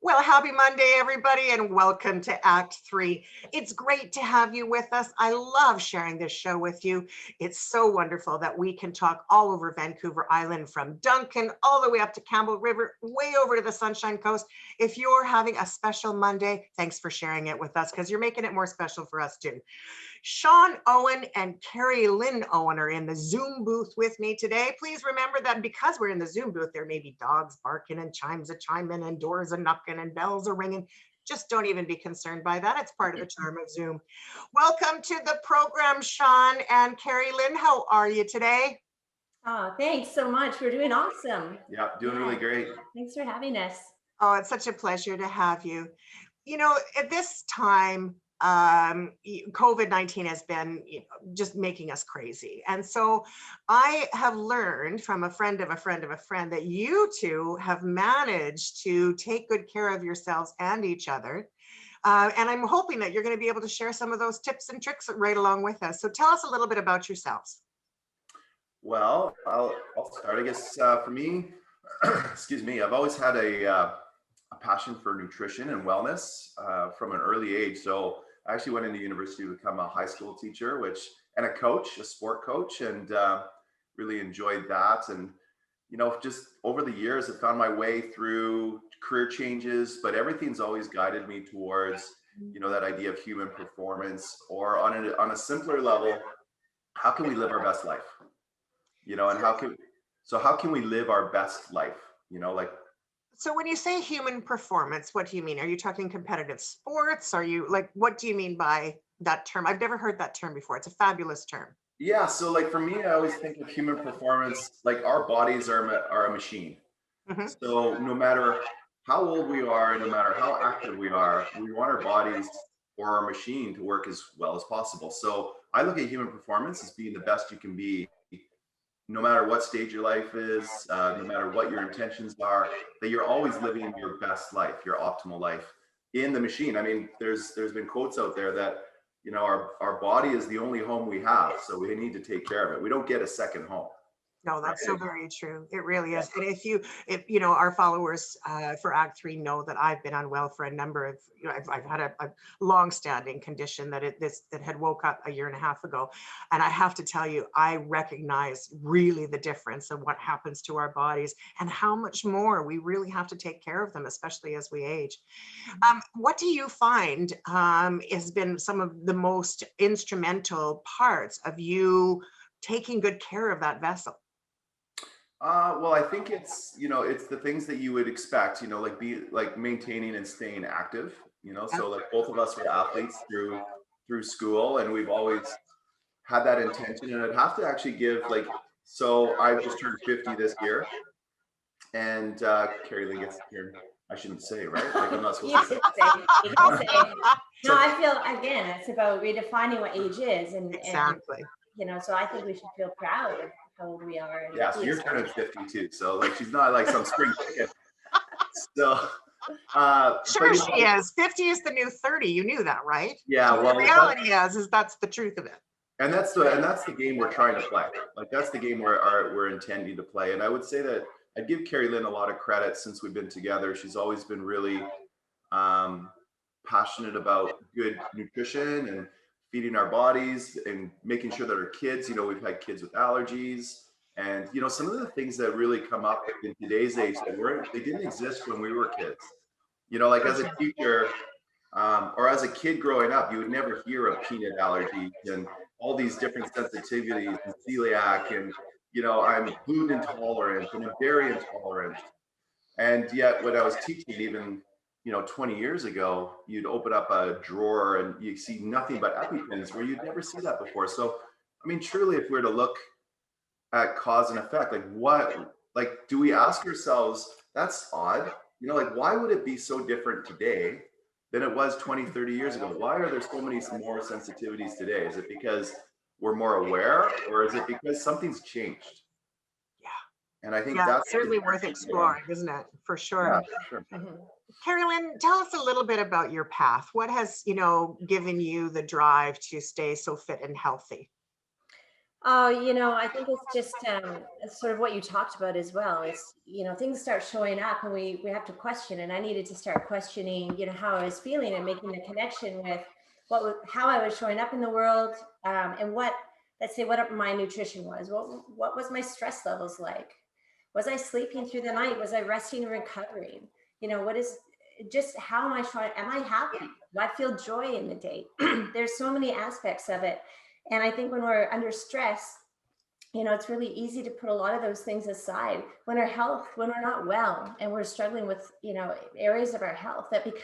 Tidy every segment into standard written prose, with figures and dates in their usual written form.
Well, happy Monday, everybody, and welcome to Act 3. It's great to have you with us. I love sharing this show with you. It's so wonderful that we can talk all over Vancouver Island, from Duncan all the way up to Campbell River, way over to the Sunshine Coast. If you're having a special Monday, thanks for sharing it with us, because you're making it more special for us too. Sean Owen and Carrie Lynn Owen are in the Zoom booth with me today. Please remember that because we're in the Zoom booth, there may be dogs barking and chimes a chiming and doors a knocking and bells are ringing. Just don't even be concerned by that. It's part of the charm of Zoom. Welcome to the program, Sean and Carrie Lynn. How are you today? Oh, thanks so much. We're doing awesome. Yeah, doing really great. Thanks for having us. Oh, it's such a pleasure to have you. You know, at this time, COVID-19 has been just making us crazy. And so I have learned from a friend of a friend of a friend that you two have managed to take good care of yourselves and each other. And I'm hoping that you're going to be able to share some of those tips and tricks right along with us. So tell us a little bit about yourselves. Well, I'll start. I guess for me, excuse me, I've always had a passion for nutrition and wellness from an early age. So I actually went into university to become a high school teacher, and a coach, a sport coach, and really enjoyed that. And just over the years, I found my way through career changes, but everything's always guided me towards that idea of human performance, or on a simpler level, how can we live our best life? And how can we live our best life? Like, So when you say human performance, what do you mean? Are you talking competitive sports? Are you like, what do you mean by that term? I've never heard that term before. It's a fabulous term. yeah, so like for me, I always think of human performance like our bodies are a machine. Mhm. So no matter how old we are, no matter how active we are, we want our bodies or our machine to work as well as possible. So I look at human performance as being the best you can be, no matter what stage your life is, no matter what your intentions are, that you're always living your best life, your optimal life in the machine. I mean, there's been quotes out there that our body is the only home we have, so we need to take care of it. We don't get a second home, No, that's so right? very true. It really Yeah. is. And if our followers for Act 3 know that I've been unwell for a number of, I've had a long-standing condition that had woke up a year and a half ago. And I have to tell you, I recognize really the difference of what happens to our bodies and how much more we really have to take care of them, especially as we age. What do you find has been some of the most instrumental parts of you taking good care of that vessel? Well, I think it's the things that you would expect, like maintaining and staying active, Yeah. so like both of us were athletes through school, and we've always had that intention. And I'd have to actually give so I just turned 50 this year, and Carrie Lee gets here. I shouldn't say, right? Like I'm not supposed You to can say. say, you can say. No, So I feel again, it's about redefining what age is, and Exactly. so I think we should feel proud of how old we are and yeah, the so you're turning experience. 52, so like she's not like some spring chicken. So, but Sure she is. 50 is the new 30. You knew that, right? yeah, So the well, reality is that's the truth of it. and that's the game we're trying to play. Like that's the game we're intending to play. And I would say that I'd give Carrie Lynn a lot of credit since we've been together. She's always been really um, passionate about good nutrition and feeding our bodies and making sure that our kids, we've had kids with allergies. And some of the things that really come up in today's age that they didn't exist when we were kids. Like For as a sure. teacher, or as a kid growing up, you would never hear of peanut allergies and all these different sensitivities and celiac, and I'm gluten intolerant and I'm dairy intolerant. And yet, when I was teaching, even 20 years ago, you'd open up a drawer and you see nothing but EpiPens where you'd never see that before. So, I mean, truly, if we're to look at cause and effect, like, do we ask ourselves, that's odd? Like, why would it be so different today than it was 20, 30 years ago? Why are there so many more sensitivities today? Is it because we're more aware, or is it because something's changed? Yeah. And I think Yeah, that's it's the certainly worth difference there. exploring, isn't it? For Yeah, sure. for sure. Mhm. Carolyn, tell us a little bit about your path. What has, given you the drive to stay so fit and healthy? Oh, I think it's just it's sort of what you talked about as well. It's, things start showing up and we have to question. And I needed to start questioning, how I was feeling and making the connection with how I was showing up in the world, and let's say what my nutrition was. What was my stress levels like? Was I sleeping through the night? Was I resting and recovering? What is just how am I trying? Am I happy? Do I feel joy in the day? There's so many aspects of it. And I think when we're under stress, it's really easy to put a lot of those things aside when when we're not well and we're struggling with, areas of our health that it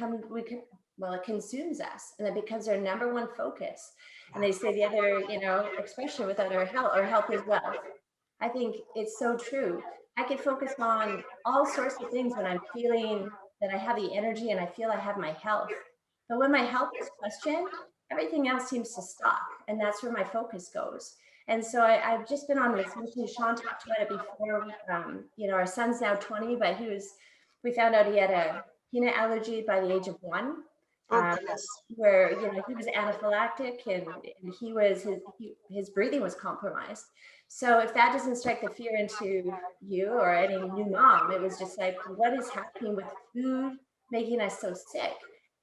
consumes us and it becomes our number one focus. And they say the other, expression without our health is wealth. I think it's so true. I can focus on all sorts of things when I'm feeling that I have the energy and I feel I have my health. But when my health is questioned, everything else seems to stop. And that's where my focus goes. And so I've just been on this mission. Sean talked about it before. Our son's now 20, but we found out he had a peanut allergy by the age of 1. Oh, Um, goodness. where he was anaphylactic and his breathing was compromised. So if that doesn't strike the fear into you or any new mom, it was just like, what is happening with food making us so sick?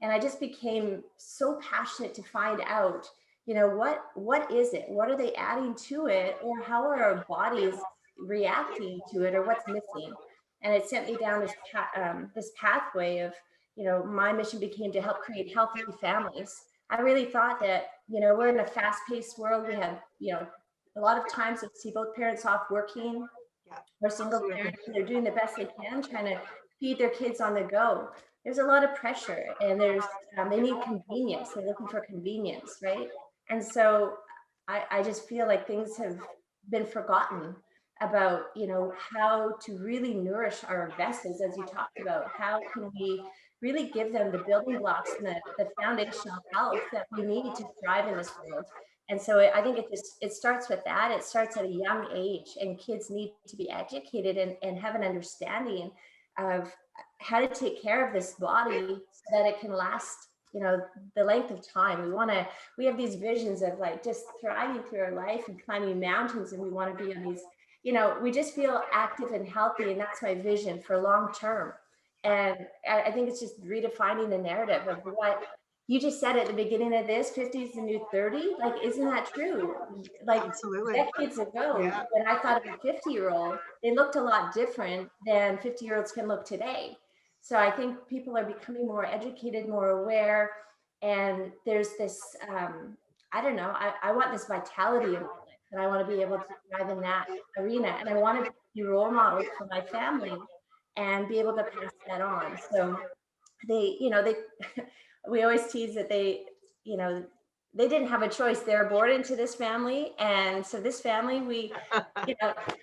And I just became so passionate to find out, what is it? What are they adding to it? Or how are our bodies reacting to it, or what's missing? And it sent me down this pathway of, my mission became to help create healthy families. I really thought that, we're in a fast-paced world. We have, a lot of times to see both parents off working Yeah, or single absolutely. parents. They're doing the best they can, trying to feed their kids on the go. There's a lot of pressure, and they need convenience. They're looking for convenience, right? And so I just feel like things have been forgotten about, how to really nourish our vessels, as you talked about. How can we really give them the building blocks and the foundational health that we need to thrive in this world? And so I think it starts with that. It starts at a young age, and kids need to be educated and have an understanding of how to take care of this body so that it can last, the length of time. We have these visions of like just thriving through our life and climbing mountains, and we want to be on these, we just feel active and healthy. And that's my vision for long term. And I think it's just redefining the narrative of what you just said at the beginning of this. 50 is the new 30. Like, isn't that true? Like Absolutely. decades ago, Yeah. when I thought of a 50-year-old, they looked a lot different than 50-year-olds can look today. So I think people are becoming more educated, more aware. And there's this, I don't know, I want this vitality in my life, and I want to be able to thrive in that arena. And I want to be role models for my family and be able to pass that on. So they we always tease that you know they didn't have a choice. They're born into this family, and so this family,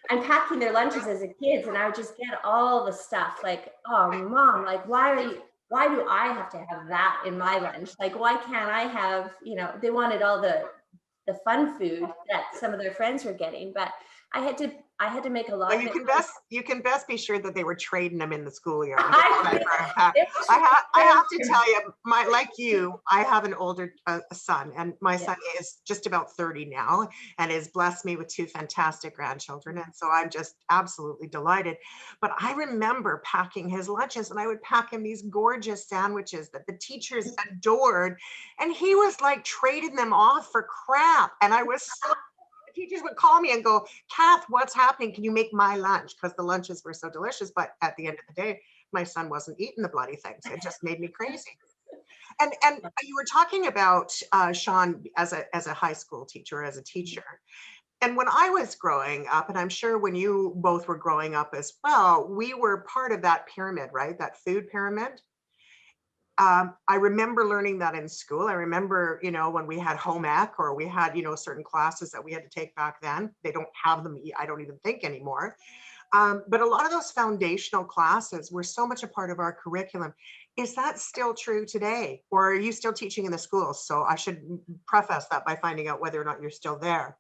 I'm packing their lunches as a kids, and I would just get all the stuff like, oh mom, like why do I have to have that in my lunch? Like, why can't I have, they wanted all the fun food that some of their friends were getting, but I had to make a lot Well, of you can best be sure that they were trading them in the schoolyard. I, it was I have to tell you, like you, I have an older son, and my Yeah. son is just about 30 now and has blessed me with 2 fantastic grandchildren. And so I'm just absolutely delighted. But I remember packing his lunches, and I would pack him these gorgeous sandwiches that the teachers adored. And he was like trading them off for crap. And I was so, the teachers would call me and go, Kath, what's happening? Can you make my lunch? Because the lunches were so delicious. But at the end of the day, my son wasn't eating the bloody things. It just made me crazy. And you were talking about Sean as a high school teacher, as a teacher. And when I was growing up, and I'm sure when you both were growing up as well, we were part of that pyramid, right? That food pyramid. I remember learning that in school. I remember, when we had home ec, or we had, certain classes that we had to take back then. They don't have them, I don't even think anymore. But a lot of those foundational classes were so much a part of our curriculum. Is that still true today? Or are you still teaching in the schools? So I should preface that by finding out whether or not you're still there.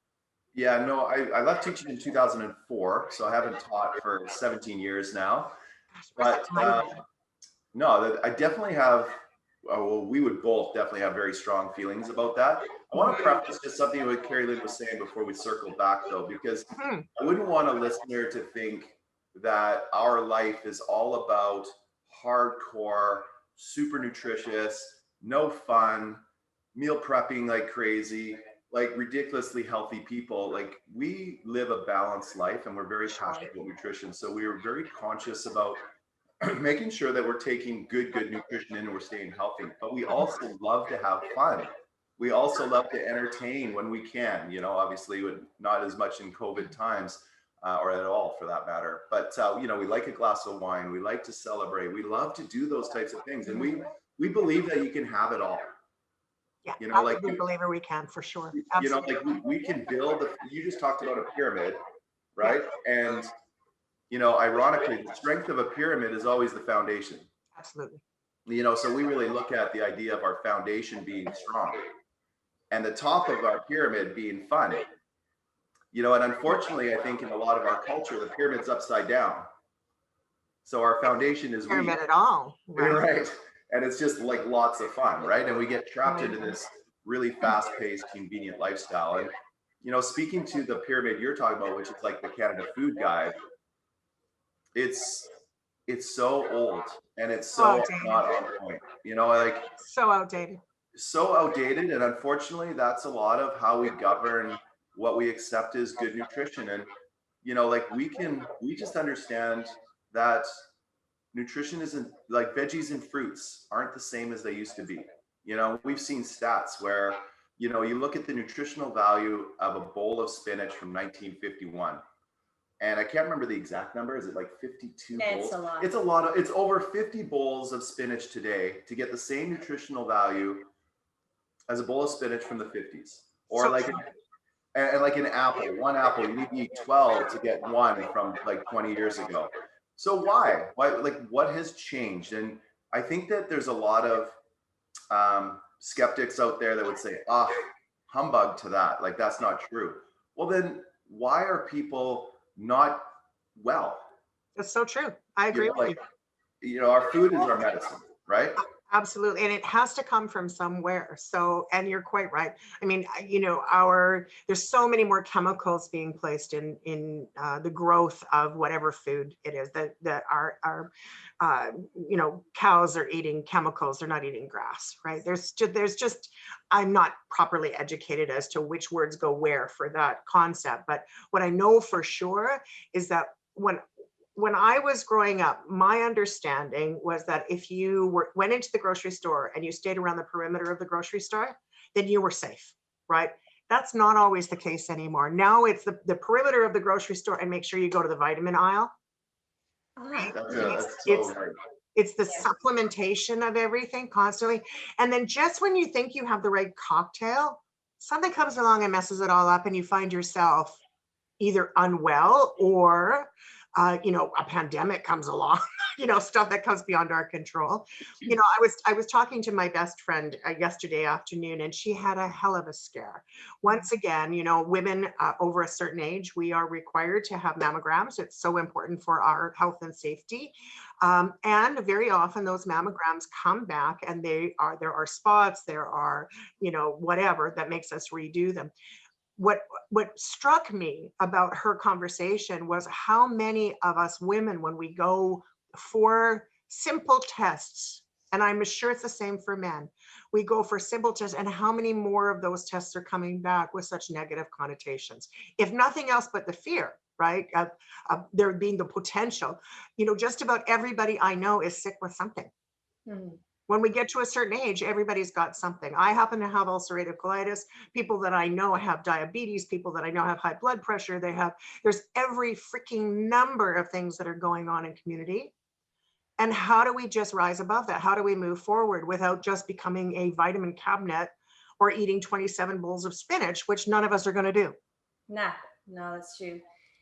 Yeah, no, I left teaching in 2004, so I haven't taught for 17 years now. Gosh, where's the But time go? no, I definitely have well, we would both definitely have very strong feelings about that. I want to preface just something what Carrie Lynn was saying before we circle back, though, because Mhm. I wouldn't want a listener to think that our life is all about hardcore, super nutritious, no fun, meal prepping like crazy, like ridiculously healthy people. Like, we live a balanced life and we're very Sure. passionate about nutrition. So we are very conscious about making sure that we're taking good nutrition in and we're staying healthy. But we also love to have fun. We also love to entertain when we can, you know, obviously not as much in COVID times, or at all for that matter. But, you know, we like a glass of wine. We like to celebrate. We love to do those types of things. And we believe that you can have it all. Yeah, You know, I'm a like, big believer we can, for sure. you know, Absolutely. like we can build, you just talked about a pyramid, right? And, you know, ironically, the strength of a pyramid is always the foundation. Absolutely. You know, so we really look at the idea of our foundation being strong and the top of our pyramid being fun. You know, and unfortunately, I think in a lot of our culture, the pyramid's upside down. So our foundation is weak. Pyramid at all, right? Right. And it's just like lots of fun, right? And we get trapped into Mhm. this really fast-paced, convenient lifestyle. And, you know, speaking to the pyramid you're talking about, which is like the Canada Food Guide, it's so old and it's So so outdated. not on point. You know, like, So outdated. so outdated, and unfortunately that's a lot of how we govern what we accept as good nutrition. And, you know, like, we just understand that nutrition isn't, like, veggies and fruits aren't the same as they used to be. You know, we've seen stats where, you know, you look at the nutritional value of a bowl of spinach from 1951, and I can't remember the exact number. Is it like 52 Yeah, bowls? it's a lot. It's a lot of, it's over 50 bowls of spinach today to get the same nutritional value as a bowl of spinach from the 50s. Or So like, true. and like an apple, one apple, you need to eat 12 to get one from like 20 years ago. So why, like, what has changed? And I think that there's a lot of skeptics out there that would say, ah, humbug to that. Like, that's not true. Well, then why are people not well? It's so true. I You agree know, with you. like, you know, our food is our medicine, right? Absolutely. And it has to come from somewhere. So, and you're quite right. I mean, you know, there's so many more chemicals being placed in the growth of whatever food it is that uh, you know, cows are eating chemicals. They're not eating grass, right? There's just, I'm not properly educated as to which words go where for that concept. But what I know for sure is that when I was growing up, my understanding was that if you went into the grocery store and you stayed around the perimeter of the grocery store, then you were safe, right? That's not always the case anymore. Now it's the perimeter of the grocery store, and make sure you go to the vitamin aisle. Ah, It's That's so it's right. it's the yeah. supplementation of everything constantly. And then just when you think you have the right cocktail, something comes along and messes it all up, and you find yourself either unwell or you know, a pandemic comes along, you know, stuff that comes beyond our control. You know, I was talking to my best friend yesterday afternoon, and she had a hell of a scare. Once again, you know, women over a certain age, we are required to have mammograms. It's so important for our health and safety. And very often those mammograms come back and there are spots, there are, you know, whatever that makes us redo them. What struck me about her conversation was how many of us women, when we go for simple tests, and I'm sure it's the same for men, we go for simple tests, and how many more of those tests are coming back with such negative connotations, if nothing else but the fear, right, of there being the potential. You know, just about everybody I know is sick with something. Mhm. When we get to a certain age, everybody's got something. I happen to have ulcerative colitis. People that I know have diabetes. People that I know have high blood pressure. There's every freaking number of things that are going on in community. And how do we just rise above that? How do we move forward without just becoming a vitamin cabinet or eating 27 bowls of spinach, which none of us are going to do? Nah, no, that's true.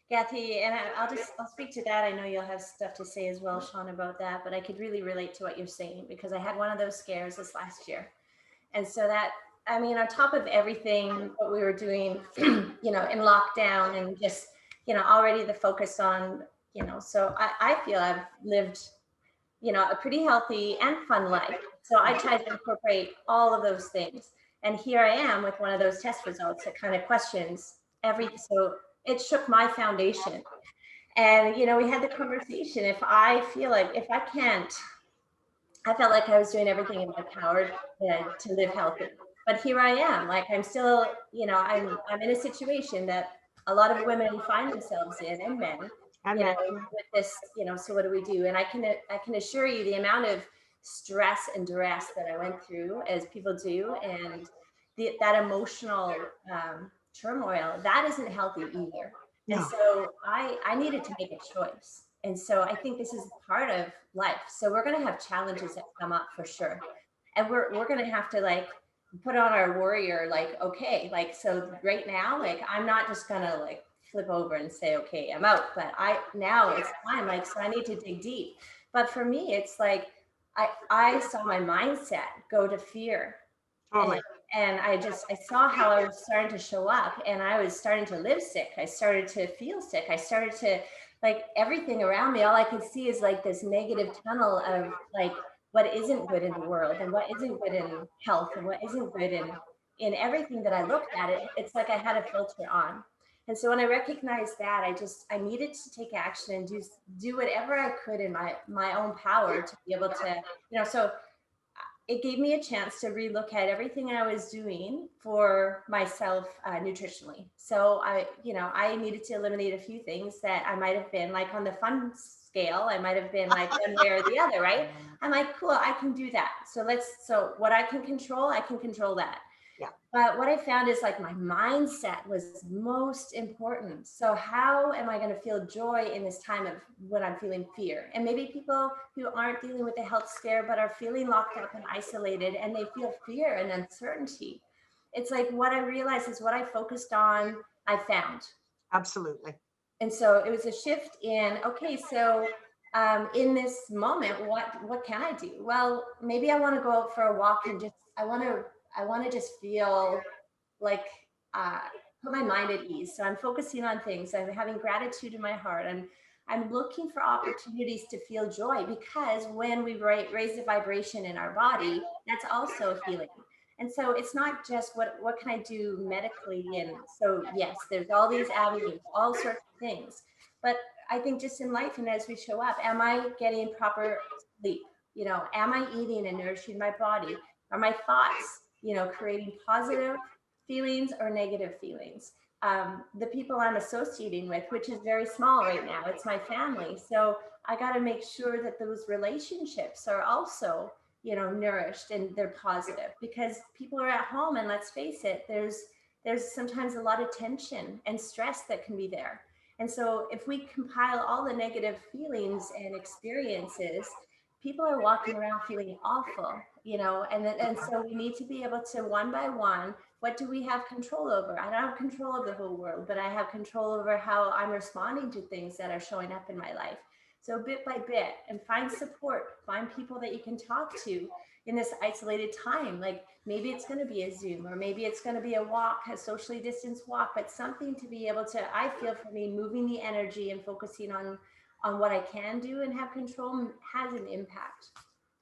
Kathy, and I'll speak to that. I know you'll have stuff to say as well, Sean, about that, but I could really relate to what you're saying because I had one of those scares this last year. And so that, I mean, on top of everything, what we were doing, you know, in lockdown and just, you know, already the focus on, you know, so I feel I've lived a pretty healthy and fun life. So I tried to incorporate all of those things. And here I am with one of those test results that kind of questions everything. So it shook my foundation. And, we had the conversation. If I feel like, if I can't, I felt like I was doing everything in my power to live healthy. But here I am, like I'm still, I'm in a situation that a lot of women find themselves in, and men, And then, with this, so what do we do? And I can assure you the amount of stress and duress that I went through, as people do, and that emotional turmoil, that isn't healthy either. And no, so I needed to make a choice. And so I think this is part of life. So we're going to have challenges that come up for sure. And we're going to have to like put on our warrior, like, okay, like, so right now, like, I'm not just going to like flip over and say, okay, I'm out, but now it's time. Like, so I need to dig deep. But for me, it's like, I saw my mindset go to fear. totally. And I saw how I was starting to show up, and I was starting to live sick. I started to feel sick. I started to, like, everything around me, all I could see is like this negative tunnel of like what isn't good in the world, and what isn't good in health, and what isn't good in everything that I looked at. It's like I had a filter on. And so when I recognized that, I needed to take action and do whatever I could in my own power to be able to, so it gave me a chance to relook at everything I was doing for myself nutritionally. So I needed to eliminate a few things that I might have been like on the fun scale. I might have been like one way or the other, right? I'm like, cool, I can do that. So what I can control that. Yeah. But what I found is like my mindset was most important. So how am I going to feel joy in this time of when I'm feeling fear? And maybe people who aren't dealing with a health scare, but are feeling locked up and isolated, and they feel fear and uncertainty. It's like what I realized is what I focused on, I found. Absolutely. And so it was a shift in, okay, so in this moment, what can I do? Well, maybe I want to go out for a walk and I want to just feel like uh, put my mind at ease. So I'm focusing on things. I'm having gratitude in my heart. I'm looking for opportunities to feel joy, because when we raise the vibration in our body, that's also healing. And so it's not just what can I do medically? And so, yes, there's all these avenues, all sorts of things. But I think just in life and as we show up, am I getting proper sleep? Am I eating and nourishing my body? Are my thoughts, creating positive feelings or negative feelings? The people I'm associating with, which is very small right now, it's my family. So I got to make sure that those relationships are also, nourished and they're positive, because people are at home, and let's face it, there's sometimes a lot of tension and stress that can be there. And so if we compile all the negative feelings and experiences, people are walking around feeling awful, and so we need to be able to, one by one, what do we have control over? I don't have control of the whole world, but I have control over how I'm responding to things that are showing up in my life. So bit by bit, and find support, find people that you can talk to in this isolated time. Like maybe it's going to be a Zoom, or maybe it's going to be a walk, a socially distanced walk, but something to be able to, I feel for me, moving the energy and focusing on what I can do and have control has an impact.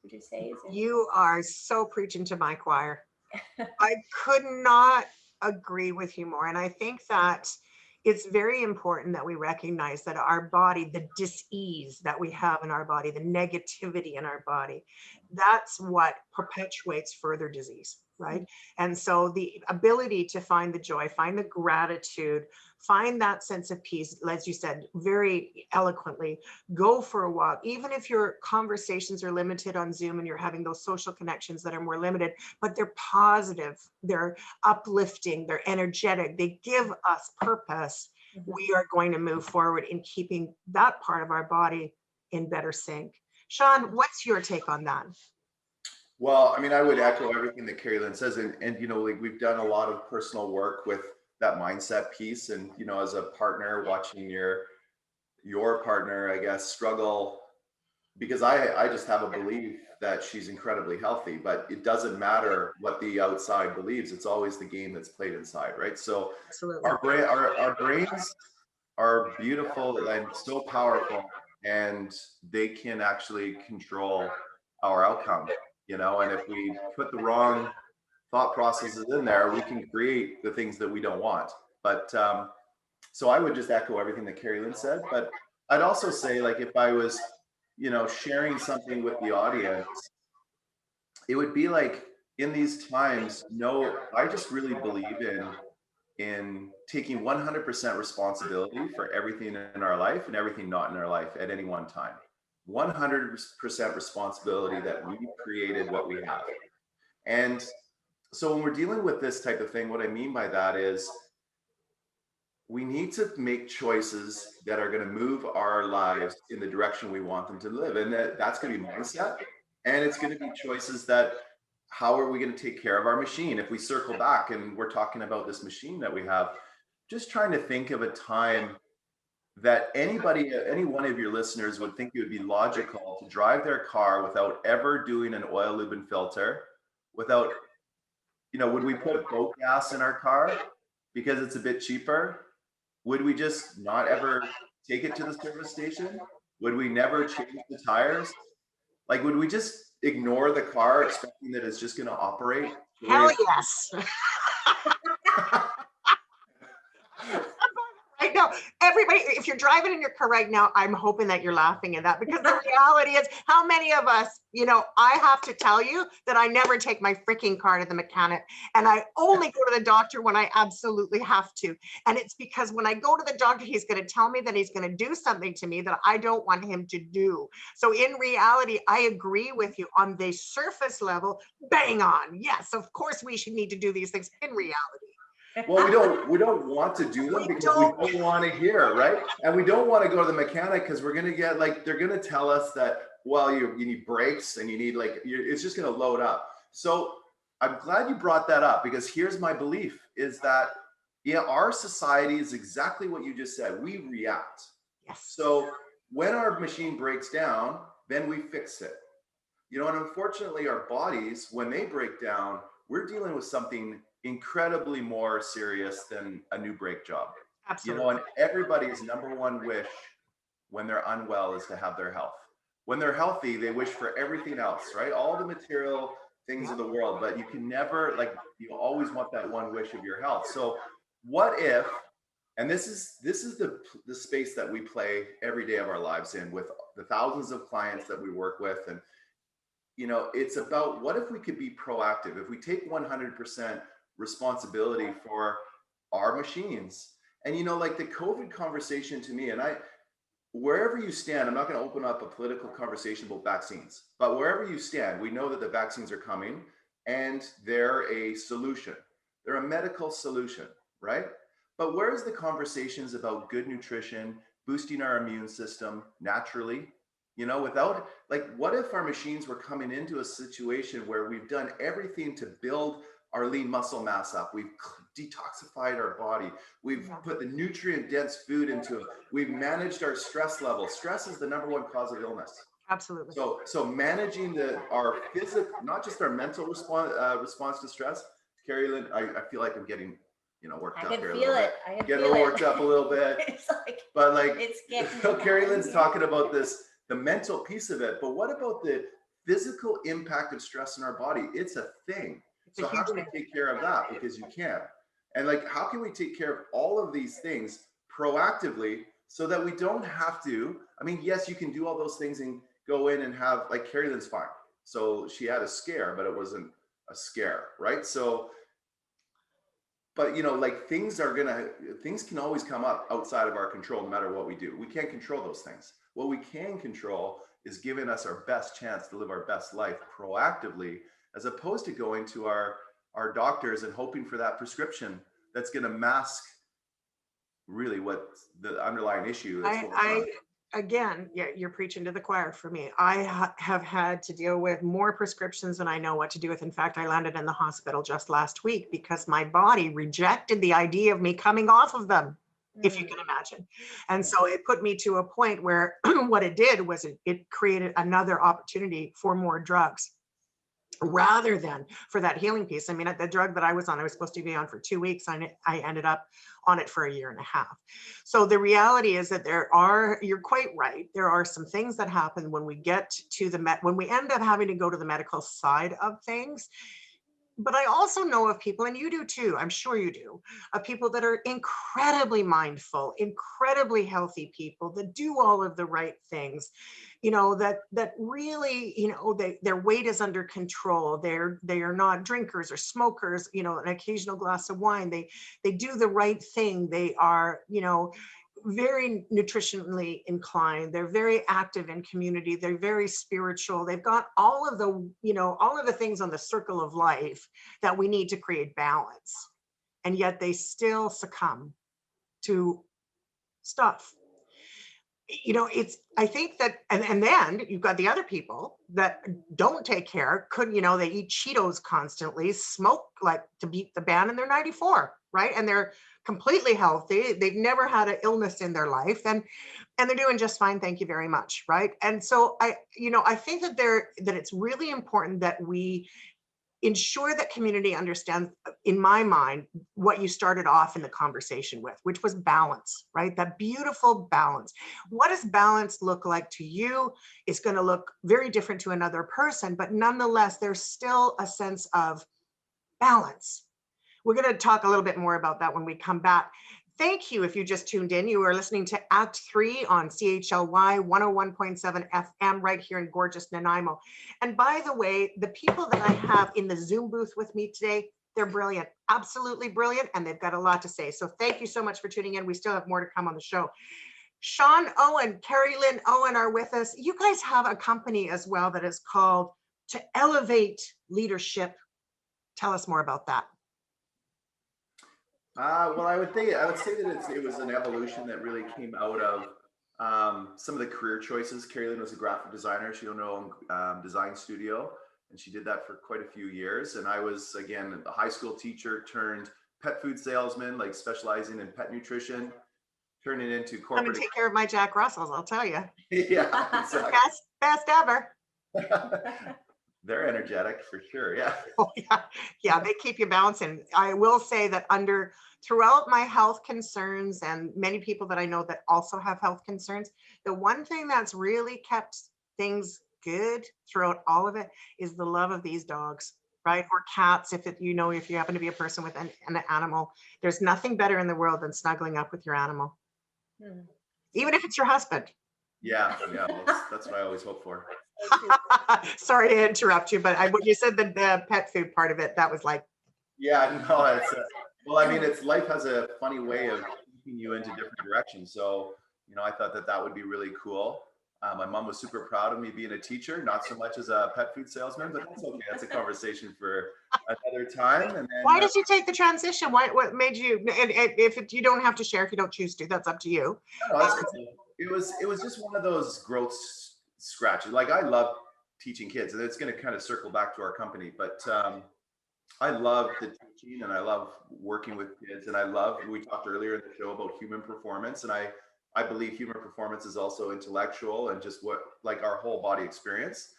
Would you say? You are so preaching to my choir. I could not agree with you more. And I think that it's very important that we recognize that our body, the dis-ease that we have in our body, the negativity in our body, that's what perpetuates further disease, right? And so the ability to find the joy, find the gratitude, find that sense of peace, as you said very eloquently, go for a walk. Even if your conversations are limited on Zoom and you're having those social connections that are more limited, but they're positive, they're uplifting, they're energetic, they give us purpose, we are going to move forward in keeping that part of our body in better sync. Sean, what's your take on that? Well, I mean, I would echo everything that Carrie Lynn says, and like we've done a lot of personal work with that mindset piece, and as a partner, watching your partner, I guess, struggle, because I just have a belief that she's incredibly healthy, but it doesn't matter what the outside believes. It's always the game that's played inside, right? So Absolutely. our brains are beautiful and so powerful, and they can actually control our outcome, you know, and if we put the wrong thought processes in there, we can create the things that we don't want. But so I would just echo everything that Carrie Lynn said, but I'd also say, like, if I was, you know, sharing something with the audience, it would be like, in these times, no, I just really believe in taking 100% responsibility for everything in our life and everything not in our life at any one time. 100% responsibility that we created what we have. And so when we're dealing with this type of thing, what I mean by that is we need to make choices that are going to move our lives in the direction we want them to live. And that's going to be mindset. And it's going to be choices that, how are we going to take care of our machine? If we circle back and we're talking about this machine that we have, just trying to think of a time that anybody, any one of your listeners would think it would be logical to drive their car without ever doing an oil, lube, and filter, without, you know, would we put boat gas in our car because it's a bit cheaper? Would we just not ever take it to the service station? Would we never change the tires? Like, would we just ignore the car expecting that it's just going to operate? Hell yes. Right now, everybody, if you're driving in your car right now, I'm hoping that you're laughing at that, because the reality is, how many of us, you know, I have to tell you that I never take my freaking car to the mechanic, and I only go to the doctor when I absolutely have to. And it's because when I go to the doctor, he's going to tell me that he's going to do something to me that I don't want him to do. So in reality, I agree with you on the surface level. Bang on. Yes, of course we should need to do these things in reality. Well, we don't want to do them because we don't want to hear, right? And we don't want to go to the mechanic because we're going to get, like, they're going to tell us that, well, you need brakes and you need, like, it's just going to load up. So I'm glad you brought that up, because here's my belief is that, yeah, our society is exactly what you just said. We react. Yes. So when our machine breaks down, then we fix it. You know, and unfortunately our bodies, when they break down, we're dealing with something incredibly more serious than a new brake job. Absolutely. You know, and everybody's number one wish when they're unwell is to have their health. When they're healthy, they wish for everything else, right? All the material things of the world, but you can never, like, you always want that one wish of your health. So what if, and this is the space that we play every day of our lives in with the thousands of clients that we work with, and you know, it's about, what if we could be proactive? If we take 100% responsibility for our machines. And, you know, like the COVID conversation to me, and wherever you stand, I'm not going to open up a political conversation about vaccines, but wherever you stand, we know that the vaccines are coming and they're a solution. They're a medical solution, right? But where's the conversations about good nutrition, boosting our immune system naturally? You know, without, like, what if our machines were coming into a situation where we've done everything to build our lean muscle mass up, we've detoxified our body, we've put the nutrient dense food into it, we've managed our stress level. Stress is the #1 cause of illness. Absolutely. So managing our physical, not just our mental response to stress. Carrie Lynn, I feel like I'm getting, you know, worked up here a little bit. I can feel it. Worked up a little bit. It's like, but like, it's getting so Carrie Lynn's talking about this, the mental piece of it, but what about the physical impact of stress in our body? It's a thing. So how do we take care of that? Because you can. And like, how can we take care of all of these things proactively so that we don't have to, I mean, yes, you can do all those things and go in and have, like, Carrie Lynn's fine. So she had a scare, but it wasn't a scare, right? So, but you know, like, things can always come up outside of our control no matter what we do. We can't control those things. What we can control is giving us our best chance to live our best life proactively, as opposed to going to our doctors and hoping for that prescription that's going to mask really what the underlying issue is. Again, yeah, you're preaching to the choir for me. I have had to deal with more prescriptions than I know what to do with. In fact, I landed in the hospital just last week because my body rejected the idea of me coming off of them, if you can imagine. And so it put me to a point where what it did was it created another opportunity for more drugs. rather than for that healing piece. I mean, the drug that I was on, I was supposed to be on for 2 weeks. I ended up on it for a year and a half. So the reality is that you're quite right. There are some things that happen when we get to when we end up having to go to the medical side of things. But I also know of people, and you do too, I'm sure you do, of people that are incredibly mindful, incredibly healthy people that do all of the right things, that really, their weight is under control. They are not drinkers or smokers, an occasional glass of wine. They do the right thing. They are, very nutritionally inclined. They're very active in community. They're very spiritual. They've got all of the things on the circle of life that we need to create balance. And yet they still succumb to stuff. I think that, and then you've got the other people that don't take care, they eat Cheetos constantly, smoke like to beat the band, and they're 94, right? And they're completely healthy. They've never had an illness in their life, and they're doing just fine. Thank you very much. Right. And so I think that it's really important that we ensure that community understands, in my mind, what you started off in the conversation with, which was balance, right? That beautiful balance. What does balance look like to you? It's going to look very different to another person, but nonetheless, there's still a sense of balance. We're going to talk a little bit more about that when we come back. Thank you if you just tuned in. You are listening to Act 3 on CHLY 101.7 FM right here in gorgeous Nanaimo. And by the way, the people that I have in the Zoom booth with me today, they're brilliant, absolutely brilliant, and they've got a lot to say. So thank you so much for tuning in. We still have more to come on the show. Sean Owen, Carrie Lynn Owen are with us. You guys have a company as well that is called To Elevate Leadership. Tell us more about that. Well, I would say that it was an evolution that really came out of some of the career choices. Carrie Lynn was a graphic designer. She owned her own design studio, and she did that for quite a few years. And I was, again, a high school teacher turned pet food salesman, like specializing in pet nutrition, turning into corporate. I'm gonna take care of my Jack Russells, I'll tell you. Yeah, exactly. Best ever. They're energetic for sure. Yeah. Oh, yeah, they keep you bouncing. I will say that throughout my health concerns, and many people that I know that also have health concerns, the one thing that's really kept things good throughout all of it is the love of these dogs, right? Or cats, if you happen to be a person with an animal. There's nothing better in the world than snuggling up with your animal, even if it's your husband. Yeah, that's what I always hope for. Sorry to interrupt you, but when you said the pet food part of it, that was like. Yeah, no, well, I mean, life has a funny way of taking you into different directions. So, I thought that would be really cool. My mom was super proud of me being a teacher, not so much as a pet food salesman, but that's okay. That's a conversation for another time. And then, why did you take the transition? What made you? And if you don't have to share, if you don't choose to, that's up to you. No, that's cool. It was just one of those growth scratches. Like, I love teaching kids, and it's going to kind of circle back to our company, but I love the teaching, and I love working with kids, and we talked earlier in the show about human performance, and I believe human performance is also intellectual and just like our whole body experience.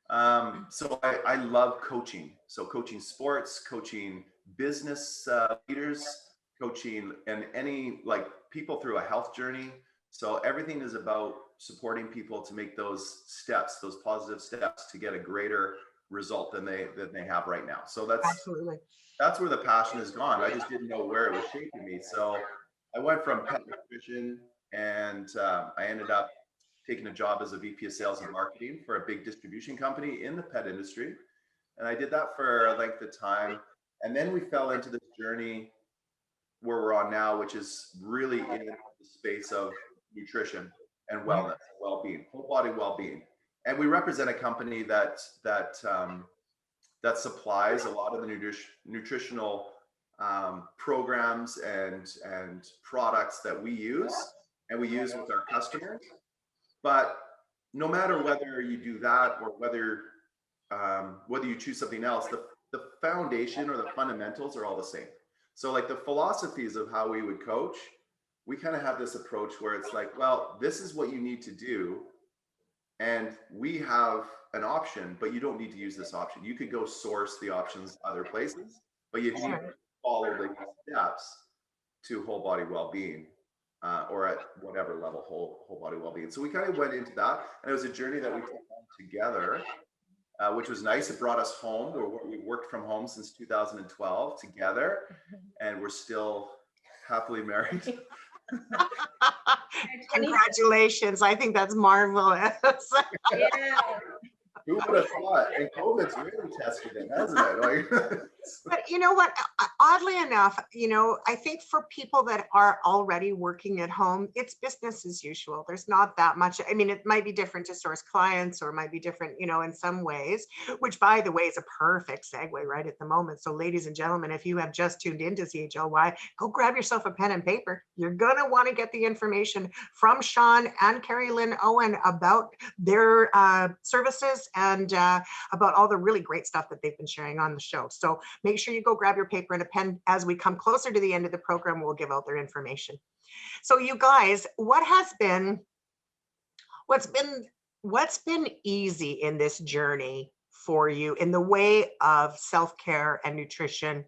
So I love coaching. So coaching sports, coaching business leaders, coaching and any people through a health journey. So everything is about supporting people to make those positive steps to get a greater result than they have right now. So that's where the passion has gone. I just didn't know where it was shaping me. So I went from pet nutrition, and I ended up taking a job as a VP of sales and marketing for a big distribution company in the pet industry. And I did that for a length of time. And then we fell into this journey where we're on now, which is really in the space of nutrition and wellness, well-being, whole body well-being. And we represent a company that supplies a lot of the nutritional programs and products that we use with our customers. But no matter whether you do that or whether you choose something else, the foundation or the fundamentals are all the same. So like the philosophies of how we would coach, we kind of have this approach where it's like, well, this is what you need to do And we have an option, but you don't need to use this option. You could go source the options other places, but you need to follow the steps to whole body well-being, or at whatever level whole body well-being. So we kind of went into that, and it was a journey that we took on together, which was nice. It brought us home. We worked from home since 2012 together, and we're still happily married. Congratulations. I think that's marvelous. Yeah. Who would have thought? And COVID's really tested it, hasn't it? Like, But you know what? Oddly enough, I think for people that are already working at home, it's business as usual. There's not that much. I mean, it might be different to source clients, or it might be different, in some ways, which, by the way, is a perfect segue right at the moment. So ladies and gentlemen, if you have just tuned into CHLY, go grab yourself a pen and paper. You're going to want to get the information from Sean and Carrie Lynn Owen about their services, and about all the really great stuff that they've been sharing on the show. So make sure you go grab your paper and a pen. As we come closer to the end of the program, we'll give out their information. So you guys, what's been easy in this journey for you in the way of self-care and nutrition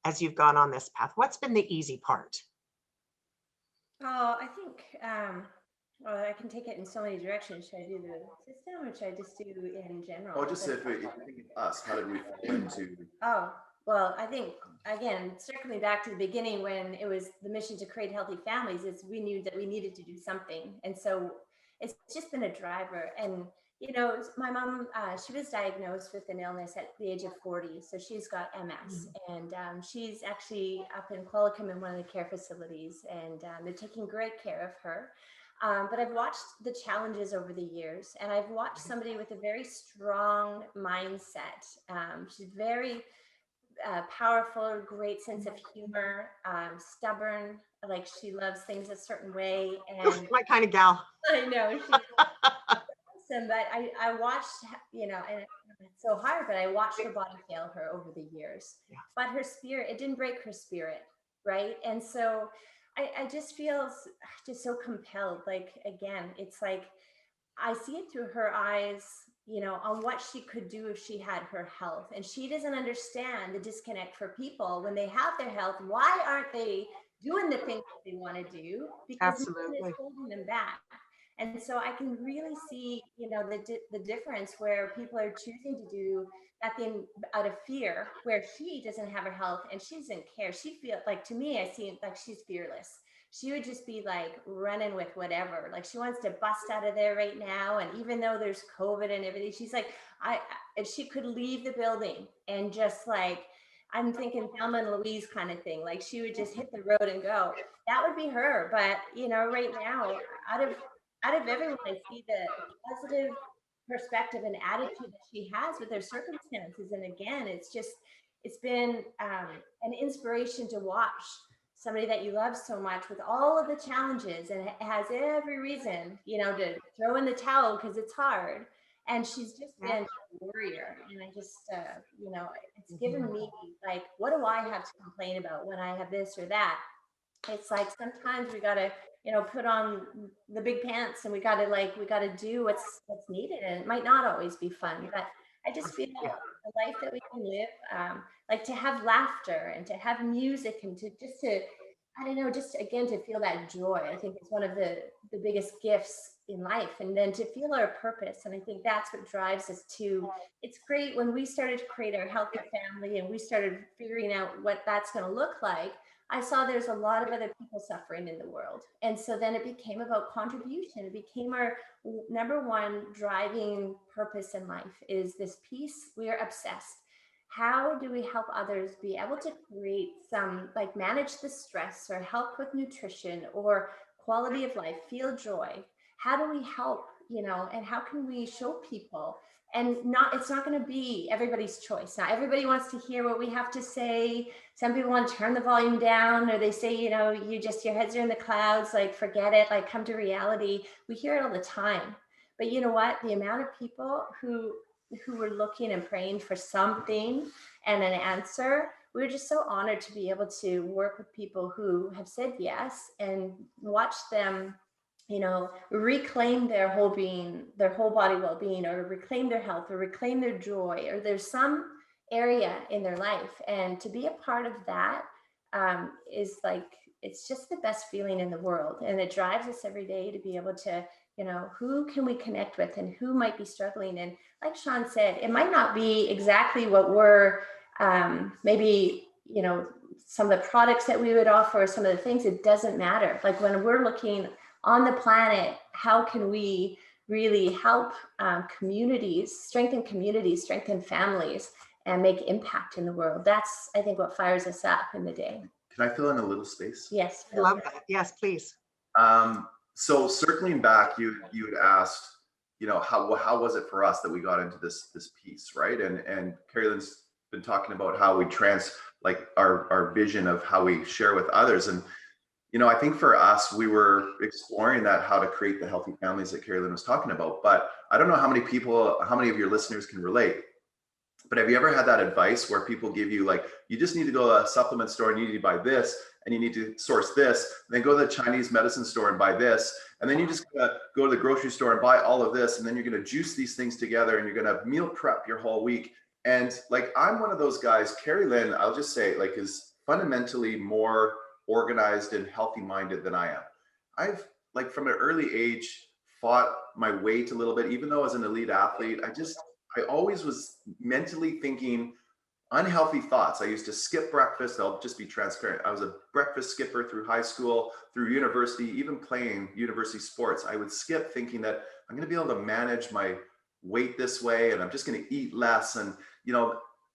as you've gone on this path? What's been the easy part? Oh, I think, well, I can take it in so many directions. Should I do the system, or should I just do in general? oh, just if you think of us, how did we fall into? Oh, well, I think, again, circling back to the beginning when it was the mission to create healthy families, is we knew that we needed to do something. And so it's just been a driver. And, my mom, she was diagnosed with an illness at the age of 40. So she's got MS, and she's actually up in Qualicum in one of the care facilities, and they're taking great care of her. But I've watched the challenges over the years, and I've watched somebody with a very strong mindset. She's very powerful, great sense of humor, stubborn, like she loves things a certain way. And My kind of gal. I know she's awesome, but I watched, and it's so hard, but I watched her body fail her over the years. Yeah. But her spirit, it didn't break her spirit, right? And so I just feel just so compelled. Like, again, it's like I see it through her eyes, on what she could do if she had her health. And she doesn't understand the disconnect for people when they have their health. Why aren't they doing the things that they want to do? Because nothing is holding them back. And so I can really see, the difference where people are choosing to do that thing out of fear, where she doesn't have her health and she doesn't care. She feels like, to me, I see like she's fearless. She would just be like running with whatever. Like, she wants to bust out of there right now. And even though there's COVID and everything, she's like, if she could leave the building and just like, I'm thinking Thelma and Louise kind of thing. Like, she would just hit the road and go. That would be her. But, right now, out of everyone, I see the positive perspective and attitude that she has with her circumstances. And again, it's been an inspiration to watch somebody that you love so much with all of the challenges, and has every reason, to throw in the towel because it's hard. And she's just been a warrior. And I just, it's given me like, what do I have to complain about when I have this or that? It's like, sometimes we got to, put on the big pants, and we got to do what's needed. And it might not always be fun, but I just feel the life that we can live, like to have laughter and to have music, and I don't know, just again, to feel that joy. I think it's one of the biggest gifts in life. And then to feel our purpose. And I think that's what drives us to, it's great when we started to create our healthy family and we started figuring out what that's going to look like. I saw there's a lot of other people suffering in the world. And so then it became about contribution. It became our number one driving purpose in life, is this piece. We are obsessed. How do we help others be able to create some, like, manage the stress, or help with nutrition or quality of life, feel joy? How do we help, and how can we show people? And it's not going to be everybody's choice. Not everybody wants to hear what we have to say. Some people want to turn the volume down, or they say, your heads are in the clouds, like, forget it, like, come to reality. We hear it all the time. But you know what? The amount of people who were looking and praying for something and an answer, we're just so honored to be able to work with people who have said yes, and watch them reclaim their whole being, their whole body well-being, or reclaim their health, or reclaim their joy, or there's some area in their life. And to be a part of that is like, it's just the best feeling in the world. And it drives us every day to be able to, who can we connect with and who might be struggling? And like Sean said, it might not be exactly what we're maybe, some of the products that we would offer, some of the things, it doesn't matter. Like when we're looking on the planet, how can we really help communities, strengthen families, and make impact in the world? That's, I think, what fires us up in the day. Can I fill in a little space? Yes. I love that. Yes, please. So circling back, you had asked, how was it for us that we got into this piece, right? And Carolyn's been talking about how we like our vision of how we share with others. And I think for us, we were exploring that, how to create the healthy families that Carolyn was talking about. But I don't know how many of your listeners can relate. But have you ever had that advice where people give you, like, you just need to go to a supplement store and you need to buy this, and you need to source this, and then go to the Chinese medicine store and buy this, and then you just go to the grocery store and buy all of this, and then you're going to juice these things together and you're going to meal prep your whole week. And like, I'm one of those guys. Carrie Lynn, I'll just say, like, is fundamentally more organized and healthy minded than I am. I've, like, from an early age, fought my weight a little bit. Even though as an elite athlete, I always was mentally thinking unhealthy thoughts. I used to skip breakfast. I'll just be transparent. I was a breakfast skipper through high school, through university, even playing university sports. I would skip thinking that I'm going to be able to manage my weight this way, and I'm just going to eat less. And,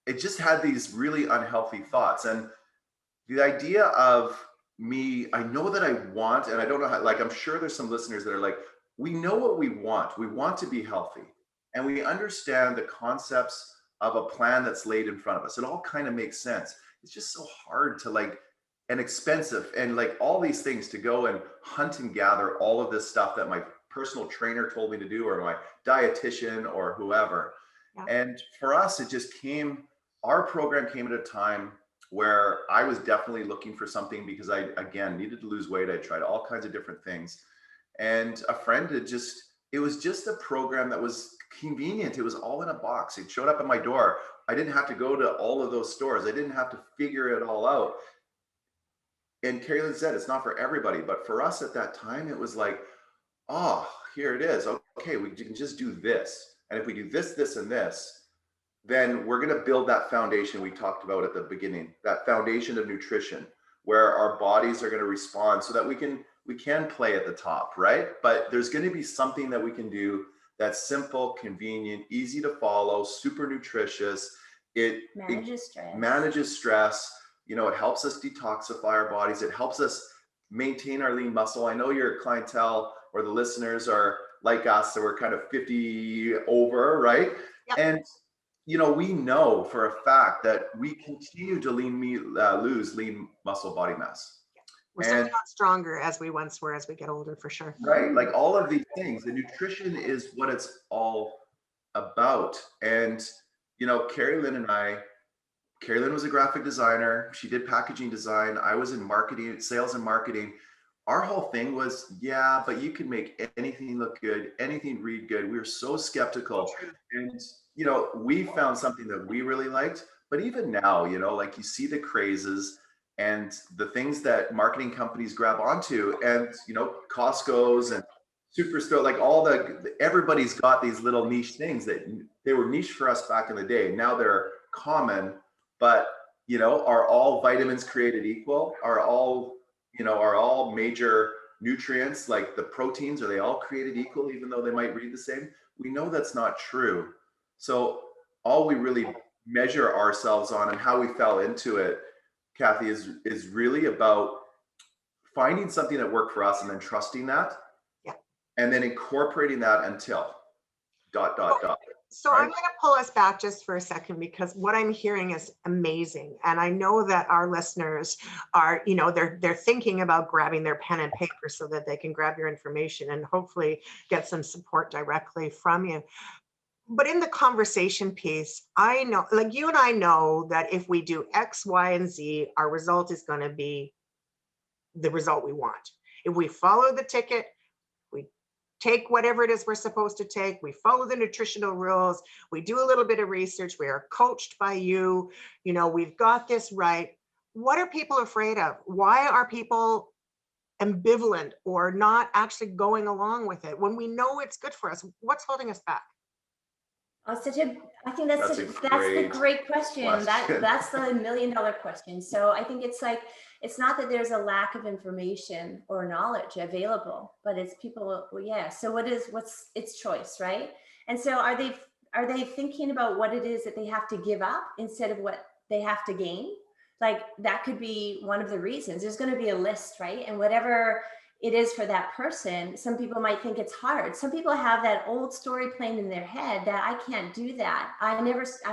it just had these really unhealthy thoughts. And the idea of me, I know that I want, and I don't know how, like, I'm sure there's some listeners that are like, we know what we want. We want to be healthy. And we understand the concepts of a plan that's laid in front of us. It all kind of makes sense. It's just so hard to and expensive, and like all these things to go and hunt and gather all of this stuff that my personal trainer told me to do, or my dietitian, or whoever. Yeah. And for us, our program came at a time where I was definitely looking for something, because I, again, needed to lose weight. I tried all kinds of different things. And a friend it was just a program that was convenient. It was all in a box. It showed up at my door. I didn't have to go to all of those stores. I didn't have to figure it all out. And Carolyn said, it's not for everybody, but for us at that time, it was like, oh, here it is. Okay, we can just do this. And if we do this, this, and this, then we're going to build that foundation we talked about at the beginning, that foundation of nutrition, where our bodies are going to respond so that we can play at the top, right? But there's going to be something that we can do that's simple, convenient, easy to follow, super nutritious. It manages stress. It helps us detoxify our bodies. It helps us maintain our lean muscle. I know your clientele or the listeners are like us, so we're kind of 50 over, right? Yep. And we know for a fact that we continue to lose lean muscle body mass. We're certainly not stronger as we once were as we get older, for sure. Right. Like all of these things, the nutrition is what it's all about. And, Carolyn was a graphic designer. She did packaging design. I was in marketing, sales and marketing. Our whole thing was, yeah, but you can make anything look good, anything read good. We were so skeptical. And, we found something that we really liked. But even now, like, you see the crazes and the things that marketing companies grab onto, and Costco's and Superstore, like everybody's got these little niche things that they were niche for us back in the day. Now they're common, but are all vitamins created equal? Are all major nutrients, like the proteins, are they all created equal, even though they might read the same? We know that's not true. So all we really measure ourselves on, and how we fell into it, Kathy, is really about finding something that worked for us and then trusting that. Yeah. And then incorporating that until ... So right? I'm going to pull us back just for a second, because what I'm hearing is amazing. And I know that our listeners are, they're thinking about grabbing their pen and paper so that they can grab your information and hopefully get some support directly from you. But in the conversation piece, I know, like you and I know that if we do X, Y, and Z, our result is going to be the result we want. If we follow the ticket, take whatever it is we're supposed to take. We follow the nutritional rules. We do a little bit of research. We are coached by you. We've got this right. What are people afraid of? Why are people ambivalent or not actually going along with it when we know it's good for us? What's holding us back? Oh, I think that's the great question. That's the $1 million question. So I think it's not that there's a lack of information or knowledge available, but it's people, well, yeah. So what's its choice, right? And so are they thinking about what it is that they have to give up instead of what they have to gain? Like that could be one of the reasons. There's going to be a list, right? And whatever it is for that person, some people might think it's hard. Some people have that old story playing in their head that I can't do that. I'm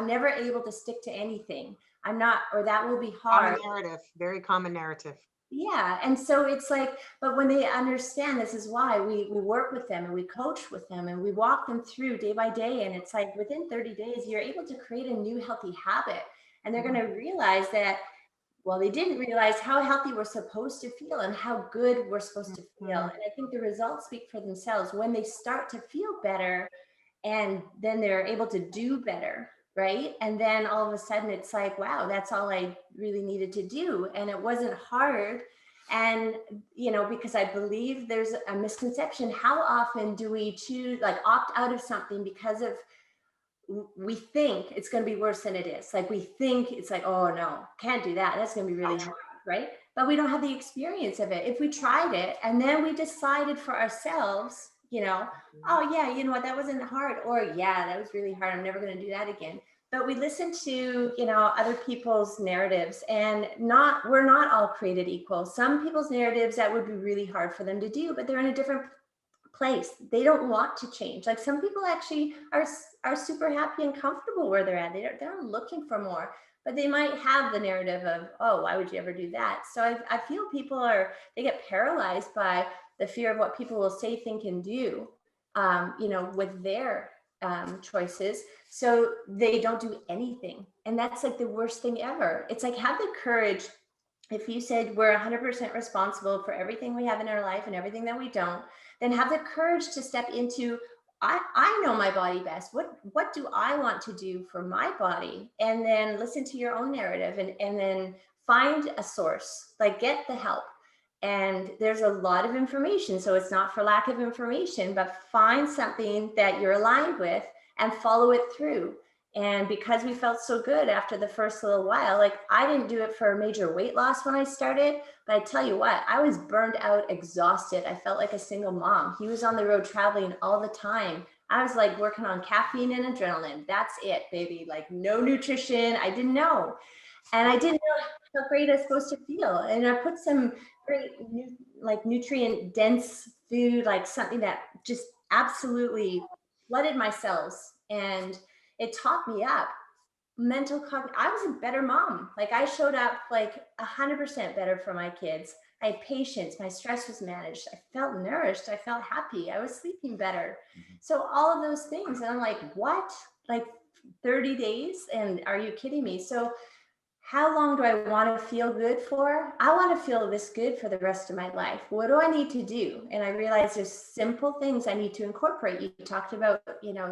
never able to stick to anything. I'm not, or that will be hard. Common narrative, very common narrative. Yeah. And so it's like, but when they understand this is why we work with them and we coach with them and we walk them through day by day. And it's like within 30 days, you're able to create a new healthy habit. And they're going to realize that, well, they didn't realize how healthy we're supposed to feel and how good we're supposed to feel. And I think the results speak for themselves when they start to feel better and then they're able to do better, right? And then all of a sudden it's like, wow, that's all I really needed to do. And it wasn't hard. And, because I believe there's a misconception. How often do we choose, like opt out of something because of we think it's going to be worse than it is. Like we think it's like, oh no, can't do that. That's going to be really hard, right? But we don't have the experience of it. If we tried it and then we decided for ourselves, oh yeah, you know what, that wasn't hard. Or yeah, that was really hard. I'm never going to do that again. But we listen to, other people's narratives and we're not all created equal. Some people's narratives that would be really hard for them to do, but they're in a different place. They don't want to change. Like some people actually are super happy and comfortable where they're at. They're not looking for more, but they might have the narrative of, oh, why would you ever do that? So I feel people they get paralyzed by the fear of what people will say, think, and do, with their choices. So they don't do anything. And that's like the worst thing ever. It's like, have the courage. If you said we're 100% responsible for everything we have in our life and everything that we don't, then have the courage to step into, I know my body best. What do I want to do for my body? And then listen to your own narrative and then find a source, like get the help. And there's a lot of information. So it's not for lack of information, but find something that you're aligned with and follow it through. And because we felt so good after the first little while, like I didn't do it for major weight loss when I started, but I tell you what, I was burned out, exhausted. I felt like a single mom. He was on the road traveling all the time. I was like working on caffeine and adrenaline. That's it, baby. Like no nutrition. I didn't know. And I didn't know how great I was supposed to feel. And I put some great nutrient dense food, like something that just absolutely flooded my cells. And it taught me up I was a better mom. Like I showed up like 100% better for my kids. I had patience. My stress was managed. I felt nourished. I felt happy. I was sleeping better. So all of those things. And I'm like, what? Like 30 days? And are you kidding me? So how long do I want to feel good for? I want to feel this good for the rest of my life. What do I need to do? And I realized there's simple things I need to incorporate. You talked about,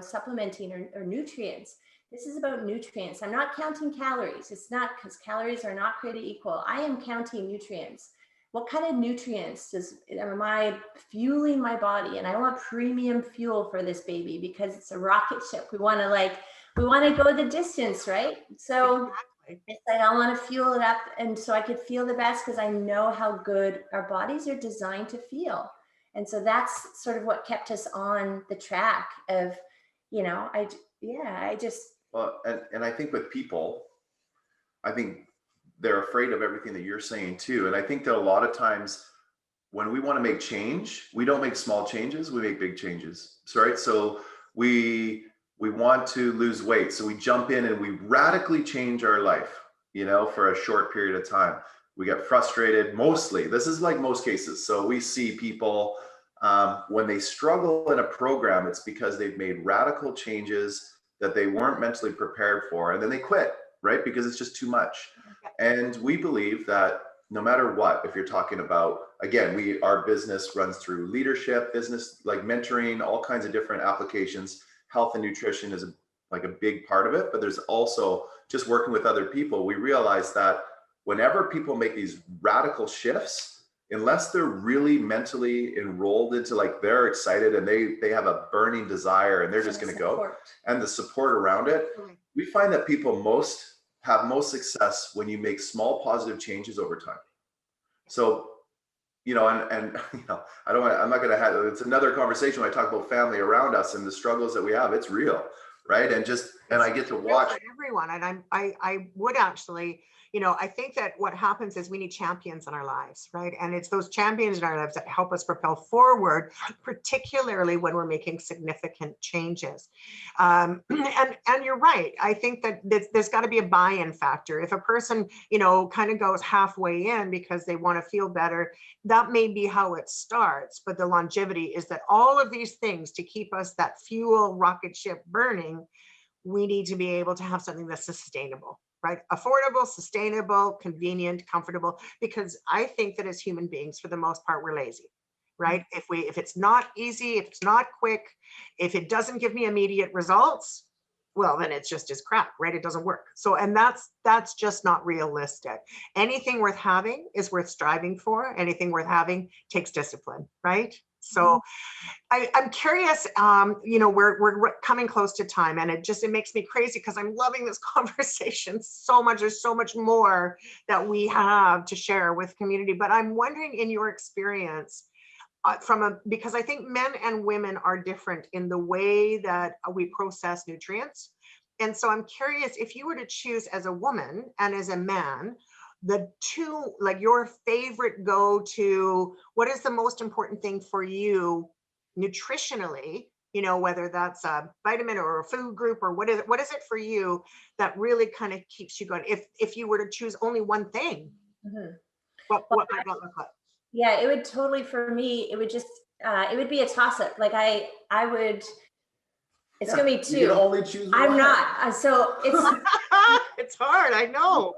supplementing or nutrients. This is about nutrients. I'm not counting calories. It's not, because calories are not created equal. I am counting nutrients. What kind of nutrients am I fueling my body? And I want premium fuel for this baby because it's a rocket ship. We want to go the distance, right? So it's like I want to fuel it up, and so I could feel the best because I know how good our bodies are designed to feel. And so that's sort of what kept us on the track of, Well, and I think with people, I think they're afraid of everything that you're saying too. And I think that a lot of times when we want to make change, we don't make small changes, we make big changes. So, right? So we want to lose weight. So we jump in and we radically change our life, for a short period of time. We get frustrated mostly. This is like most cases. So we see people when they struggle in a program, it's because they've made radical changes that they weren't mentally prepared for. And then they quit, right? Because it's just too much. And we believe that no matter what, if you're talking about, again, our business runs through leadership, business, like mentoring, all kinds of different applications. Health and nutrition is like a big part of it, but there's also just working with other people. We realize that whenever people make these radical shifts, unless they're really mentally enrolled into, like, they're excited and they have a burning desire and they're just going to go, and the support around it, we find that people have most success when you make small positive changes over time. So, you know, and you know, I'm not going to have, it's another conversation when I talk about family around us and the struggles that we have. It's real, right? And I get to watch everyone. And I would actually, you know, I think that what happens is we need champions in our lives, right? And it's those champions in our lives that help us propel forward, particularly when we're making significant changes. And you're right. I think that there's got to be a buy-in factor. If a person, you know, kind of goes halfway in because they want to feel better, that may be how it starts. But the longevity is that all of these things to keep us that fuel rocket ship burning, we need to be able to have something that's sustainable, right? Affordable, sustainable, convenient, comfortable, because I think that as human beings, for the most part, we're lazy, right? If it's not easy, if it's not quick, if it doesn't give me immediate results, well, then it's just as crap, right? It doesn't work. So, and that's just not realistic. Anything worth having is worth striving for. Anything worth having takes discipline, right? So I'm curious, you know, we're coming close to time, and it makes me crazy because I'm loving this conversation so much. There's so much more that we have to share with community, but I'm wondering, in your experience, because I think men and women are different in the way that we process nutrients. And so I'm curious, if you were to choose as a woman and as a man, the two, like your favorite go-to, what is the most important thing for you nutritionally, you know, whether that's a vitamin or a food group, or what is it for you that really kind of keeps you going? If you were to choose only one thing, what might that look like? Yeah, it would totally, for me, it would just, it would be a toss up. Like I would, it's gonna be two. You can only choose one. I'm not, so it's, it's hard, I know.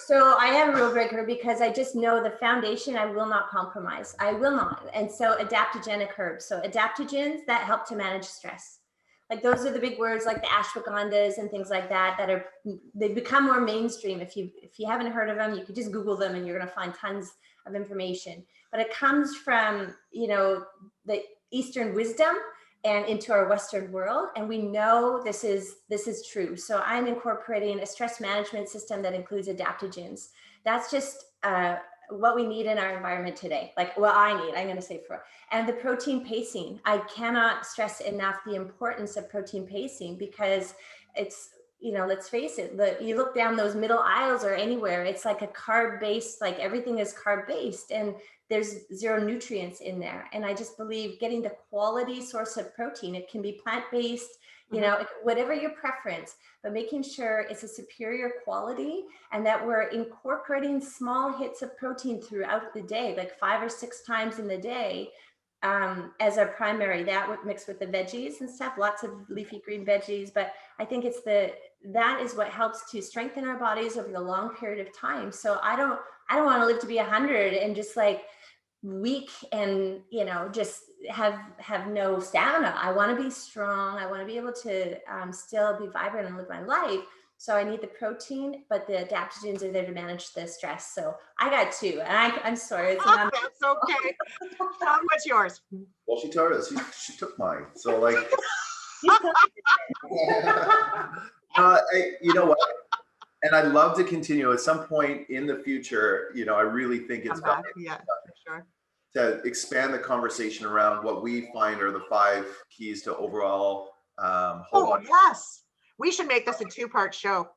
So I am a rule breaker because I just know the foundation I will not compromise. I will not. And so adaptogenic herbs. So adaptogens that help to manage stress. Like those are the big words, like the ashwagandhas and things like that, they've become more mainstream. If you haven't heard of them, you could just Google them and you're going to find tons of information. But it comes from, you know, the Eastern wisdom and into our Western world. And we know this is true. So I'm incorporating a stress management system that includes adaptogens. That's just what we need in our environment today. Like what I need, I'm gonna say and the protein pacing. I cannot stress enough the importance of protein pacing, because it's, you know, let's face it, you look down those middle aisles or anywhere, it's like a carb-based, like everything is carb-based, and there's zero nutrients in there. And I just believe getting the quality source of protein, it can be plant-based, you know, whatever your preference, but making sure it's a superior quality and that we're incorporating small hits of protein throughout the day, like 5 or 6 times in the day, as our primary. That would mix with the veggies and stuff, lots of leafy green veggies. But I think that is what helps to strengthen our bodies over the long period of time. So I don't want to live to be 100 and just like weak and, you know, just have no stamina. I want to be strong. I want to be able to still be vibrant and live my life. So I need the protein, but the adaptogens are there to manage the stress. So I got 2, and I'm sorry. It's not. That's okay. Tom, what's yours? Well, she told us she took mine. So like, you know what? And I'd love to continue at some point in the future. You know, I really think it's Yeah, for sure. To expand the conversation around what we find are the 5 keys to overall whole body. Yes. We should make this a 2-part show.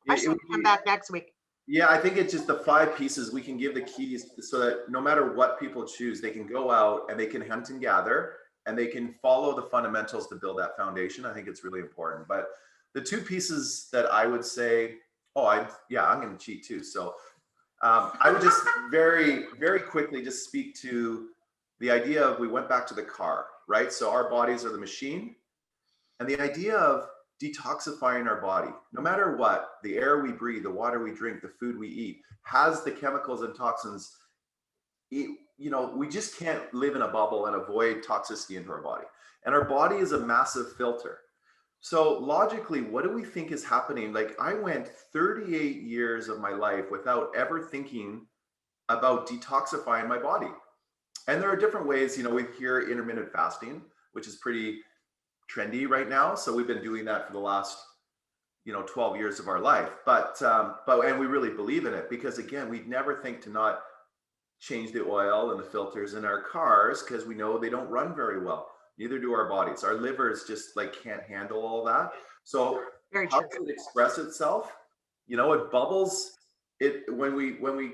I should come back next week. Yeah, I think it's just the 5 pieces we can give the keys so that no matter what people choose, they can go out and they can hunt and gather and they can follow the fundamentals to build that foundation. I think it's really important. But the 2 pieces that I would say, I'm going to cheat too. So I would just very, very quickly just speak to the idea of, we went back to the car, right? So our bodies are the machine, and the idea of detoxifying our body, no matter what, the air we breathe, the water we drink, the food we eat, has the chemicals and toxins. We just can't live in a bubble and avoid toxicity into our body. And our body is a massive filter. So logically, what do we think is happening? Like, I went 38 years of my life without ever thinking about detoxifying my body. And there are different ways, we hear intermittent fasting, which is pretty trendy right now. So we've been doing that for the last, 12 years of our life. And we really believe in it, because again, we'd never think to not change the oil and the filters in our cars, because we know they don't run very well. Neither do our bodies. Our livers just can't handle all that. So how does it express itself? It bubbles. When we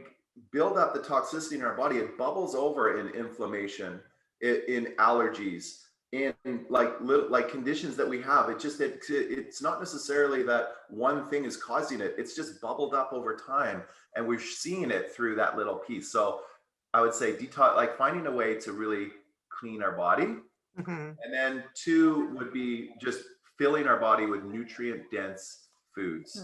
build up the toxicity in our body, it bubbles over in inflammation, in allergies, in like conditions that we have. It's not necessarily that one thing is causing it. It's just bubbled up over time, and we're seeing it through that little piece. So I would say detox, finding a way to really clean our body. Mm-hmm. And then 2 would be just filling our body with nutrient dense foods,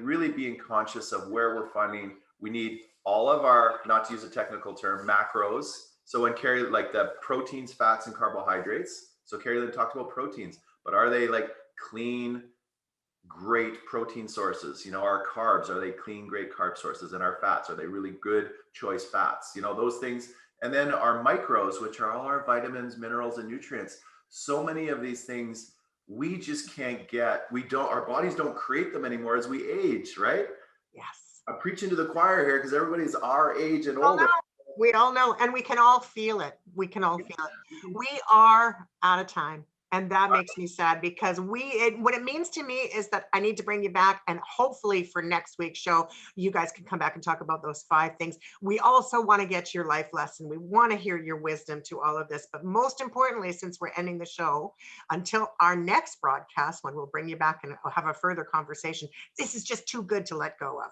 really being conscious of where we're finding. We need all of our, not to use a technical term, macros. So when Carrie, the proteins, fats, and carbohydrates. So Carrie Lynn talked about proteins, but are they clean, great protein sources? Our carbs, are they clean, great carb sources? And our fats, are they really good choice fats? Those things. And then our micros, which are all our vitamins, minerals, and nutrients. So many of these things we just can't get. Our bodies don't create them anymore as we age, right? Yes. I'm preaching to the choir here, because everybody's our age and older. We all know, and we can all feel it. We are out of time. And that makes me sad, because what it means to me is that I need to bring you back, and hopefully for next week's show, you guys can come back and talk about those 5 things. We also want to get your life lesson. We want to hear your wisdom to all of this. But most importantly, since we're ending the show, until our next broadcast, when we'll bring you back and have a further conversation, this is just too good to let go of.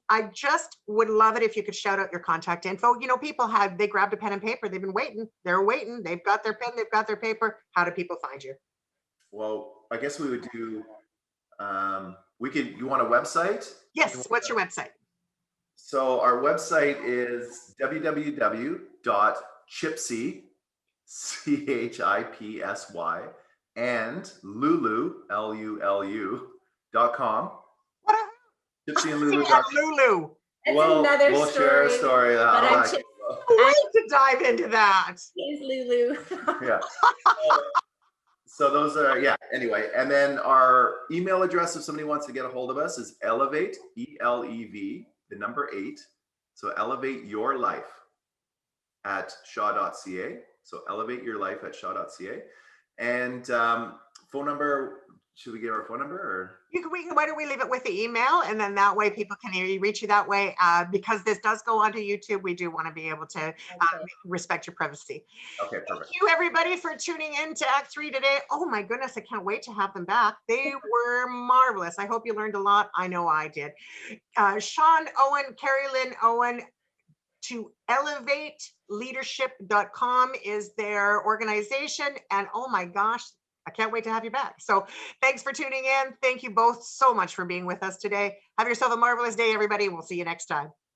I just would love it if you could shout out your contact info. People they grabbed a pen and paper. They've been waiting. They're waiting. They've got their pen. They've got their paper. How do people find you? Well, I guess we would do, you want a website? Yes. What's your website? So our website is www.chipsy, CHIPSY, and lulu.com. What Chipsy and Lulu. Lulu. It's another we'll story. Share a story. I like to dive into that. Here's Lulu. Yeah. So those are, anyway. And then our email address, if somebody wants to get a hold of us, is elevate, ELEV, the number 8. So elevate your life at shaw.ca. So elevate your life at shaw.ca. And phone number, should we give our phone number? Or? Why don't we leave it with the email, and then that way people can reach you that way, because this does go onto YouTube. We do want to be able to respect your privacy. Okay, perfect. Thank you, everybody, for tuning in to Act 3 today. Oh my goodness, I can't wait to have them back. They were marvelous. I hope you learned a lot. I know I did. Sean Owen, Carrie Lynn Owen, to elevateleadership.com is their organization. And oh my gosh, I can't wait to have you back. So thanks for tuning in. Thank you both so much for being with us today. Have yourself a marvelous day, everybody. We'll see you next time.